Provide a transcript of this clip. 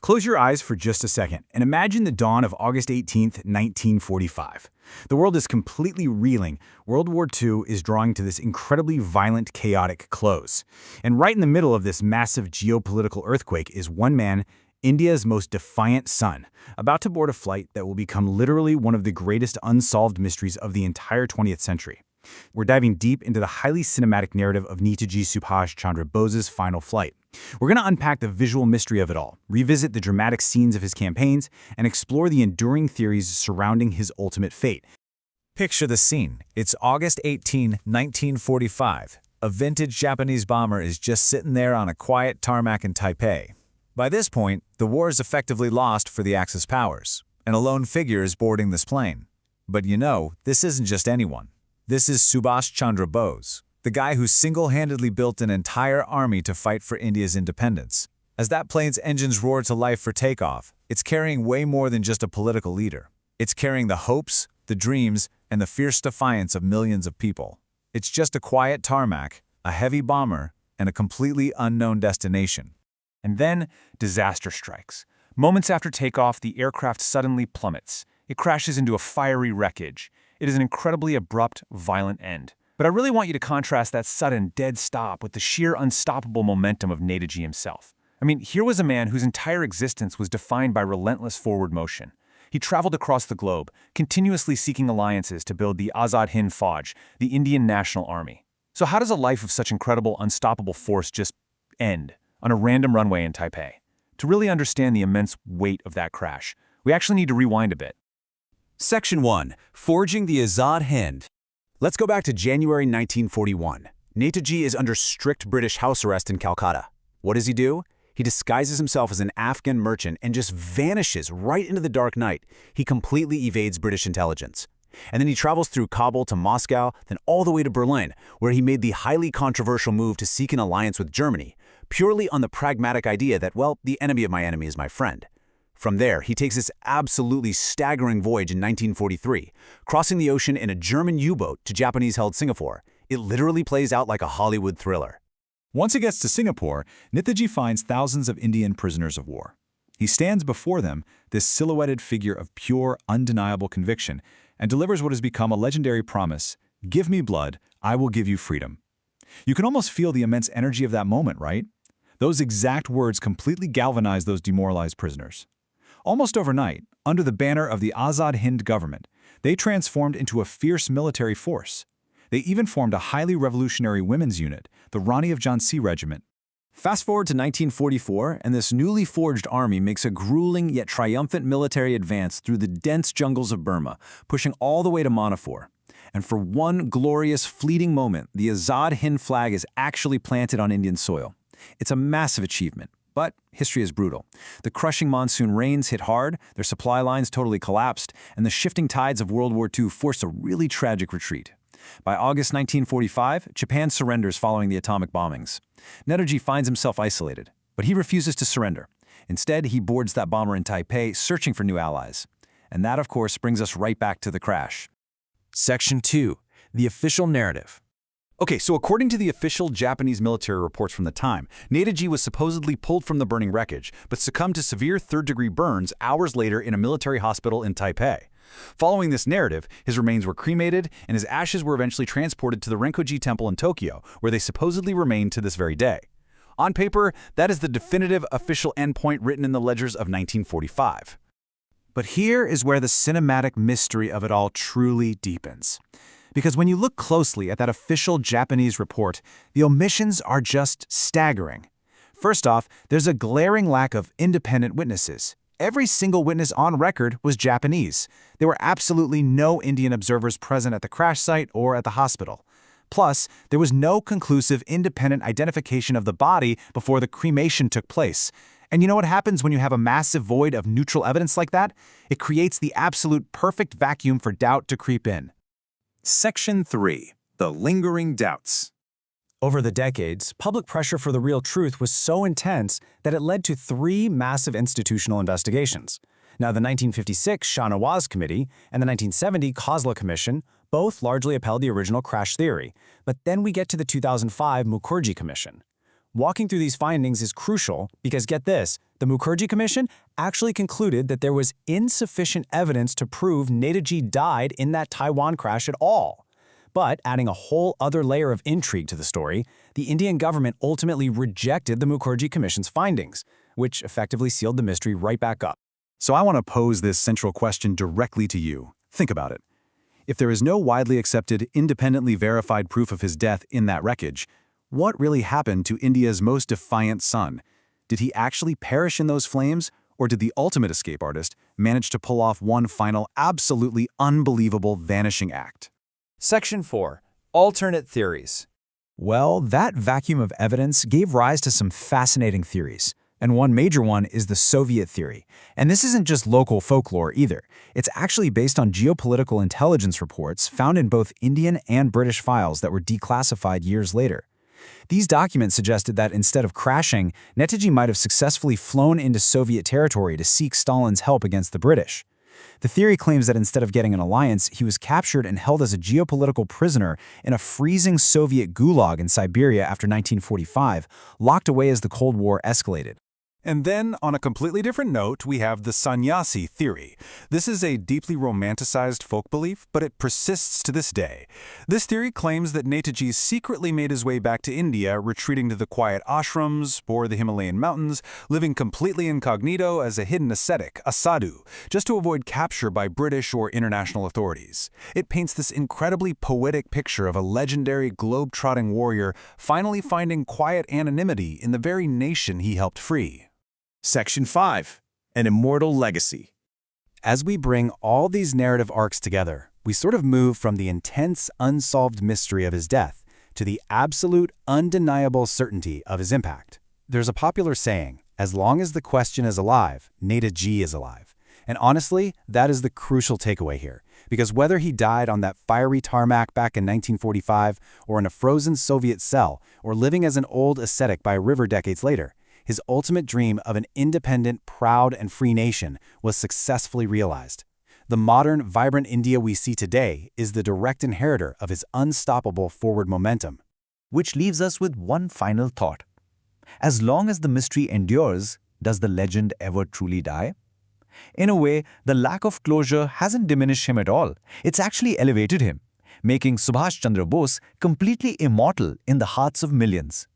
Close your eyes for just a second and imagine the dawn of August 18th, 1945. The world is completely reeling. World War II is drawing to this incredibly violent, chaotic close. And right in the middle of this massive geopolitical earthquake is one man, India's most defiant son, about to board a flight that will become literally one of the greatest unsolved mysteries of the entire 20th century. We're diving deep into the highly cinematic narrative of Netaji Subhash Chandra Bose's final flight. We're going to unpack the visual mystery of it all, revisit the dramatic scenes of his campaigns, and explore the enduring theories surrounding his ultimate fate. Picture the scene. It's August 18, 1945. A vintage Japanese bomber is just sitting there on a quiet tarmac in Taipei. By this point, the war is effectively lost for the Axis powers, and a lone figure is boarding this plane. But you know, this isn't just anyone. This is Subhash Chandra Bose, the guy who single-handedly built an entire army to fight for India's independence. As that plane's engines roar to life for takeoff, it's carrying way more than just a political leader. It's carrying the hopes, the dreams, and the fierce defiance of millions of people. It's just a quiet tarmac, a heavy bomber, and a completely unknown destination. And then, disaster strikes. Moments after takeoff, the aircraft suddenly plummets. It crashes into a fiery wreckage. It is an incredibly abrupt, violent end. But I really want you to contrast that sudden, dead stop with the sheer unstoppable momentum of Netaji himself. I mean, here was a man whose entire existence was defined by relentless forward motion. He traveled across the globe, continuously seeking alliances to build the Azad Hind Fauj, the Indian National Army. So how does a life of such incredible, unstoppable force just end on a random runway in Taipei? To really understand the immense weight of that crash, we actually need to rewind a bit. Section 1. Forging the Azad Hind. Let's go back to January 1941. Netaji is under strict British house arrest in Calcutta. What does he do? He disguises himself as an Afghan merchant and just vanishes right into the dark night. He completely evades British intelligence. And then he travels through Kabul to Moscow, then all the way to Berlin, where he made the highly controversial move to seek an alliance with Germany, purely on the pragmatic idea that, well, the enemy of my enemy is my friend. From there, he takes this absolutely staggering voyage in 1943, crossing the ocean in a German U-boat to Japanese-held Singapore. It literally plays out like a Hollywood thriller. Once he gets to Singapore, Netaji finds thousands of Indian prisoners of war. He stands before them, this silhouetted figure of pure, undeniable conviction, and delivers what has become a legendary promise: "Give me blood, I will give you freedom." You can almost feel the immense energy of that moment, right? Those exact words completely galvanized those demoralized prisoners. Almost overnight, under the banner of the Azad Hind government, they transformed into a fierce military force. They even formed a highly revolutionary women's unit, the Rani of Jhansi Regiment. Fast forward to 1944, and this newly forged army makes a grueling yet triumphant military advance through the dense jungles of Burma, pushing all the way to Manipur. And for one glorious, fleeting moment, the Azad Hind flag is actually planted on Indian soil. It's a massive achievement. But history is brutal. The crushing monsoon rains hit hard, their supply lines totally collapsed, and the shifting tides of World War II forced a really tragic retreat. By August 1945, Japan surrenders following the atomic bombings. Netaji finds himself isolated, but he refuses to surrender. Instead, he boards that bomber in Taipei, searching for new allies. And that, of course, brings us right back to the crash. Section 2. The official narrative. Okay, so according to the official Japanese military reports from the time, Netaji was supposedly pulled from the burning wreckage, but succumbed to severe third-degree burns hours later in a military hospital in Taipei. Following this narrative, his remains were cremated, and his ashes were eventually transported to the Renkoji Temple in Tokyo, where they supposedly remain to this very day. On paper, that is the definitive official endpoint written in the ledgers of 1945. But here is where the cinematic mystery of it all truly deepens. Because when you look closely at that official Japanese report, the omissions are just staggering. First off, there's a glaring lack of independent witnesses. Every single witness on record was Japanese. There were absolutely no Indian observers present at the crash site or at the hospital. Plus, there was no conclusive independent identification of the body before the cremation took place. And you know what happens when you have a massive void of neutral evidence like that? It creates the absolute perfect vacuum for doubt to creep in. Section 3. The lingering doubts. Over the decades, public pressure for the real truth was so intense that it led to 3 massive institutional investigations. Now, the 1956 Shah Nawaz Committee and the 1970 Khosla Commission both largely upheld the original crash theory, but then we get to the 2005 Mukherjee Commission. Walking through these findings is crucial because, get this, the Mukherjee Commission actually concluded that there was insufficient evidence to prove Netaji died in that Taiwan crash at all. But adding a whole other layer of intrigue to the story, the Indian government ultimately rejected the Mukherjee Commission's findings, which effectively sealed the mystery right back up. So I want to pose this central question directly to you. Think about it. If there is no widely accepted, independently verified proof of his death in that wreckage, what really happened to India's most defiant son? Did he actually perish in those flames, or did the ultimate escape artist manage to pull off one final, absolutely unbelievable vanishing act? Section 4. Alternate theories. Well, that vacuum of evidence gave rise to some fascinating theories. And one major one is the Soviet theory. And this isn't just local folklore either. It's actually based on geopolitical intelligence reports found in both Indian and British files that were declassified years later. These documents suggested that instead of crashing, Netaji might have successfully flown into Soviet territory to seek Stalin's help against the British. The theory claims that instead of getting an alliance, he was captured and held as a geopolitical prisoner in a freezing Soviet gulag in Siberia after 1945, locked away as the Cold War escalated. And then, on a completely different note, we have the sannyasi theory. This is a deeply romanticized folk belief, but it persists to this day. This theory claims that Netaji secretly made his way back to India, retreating to the quiet ashrams or the Himalayan mountains, living completely incognito as a hidden ascetic, a sadhu, just to avoid capture by British or international authorities. It paints this incredibly poetic picture of a legendary globe-trotting warrior finally finding quiet anonymity in the very nation he helped free. Section 5. An immortal legacy. As we bring all these narrative arcs together, we sort of move from the intense, unsolved mystery of his death to the absolute, undeniable certainty of his impact. There's a popular saying, as long as the question is alive, Netaji is alive. And honestly, that is the crucial takeaway here, because whether he died on that fiery tarmac back in 1945, or in a frozen Soviet cell, or living as an old ascetic by a river decades later, his ultimate dream of an independent, proud, and free nation was successfully realized. The modern, vibrant India we see today is the direct inheritor of his unstoppable forward momentum. Which leaves us with one final thought. As long as the mystery endures, does the legend ever truly die? In a way, the lack of closure hasn't diminished him at all. It's actually elevated him, making Subhash Chandra Bose completely immortal in the hearts of millions.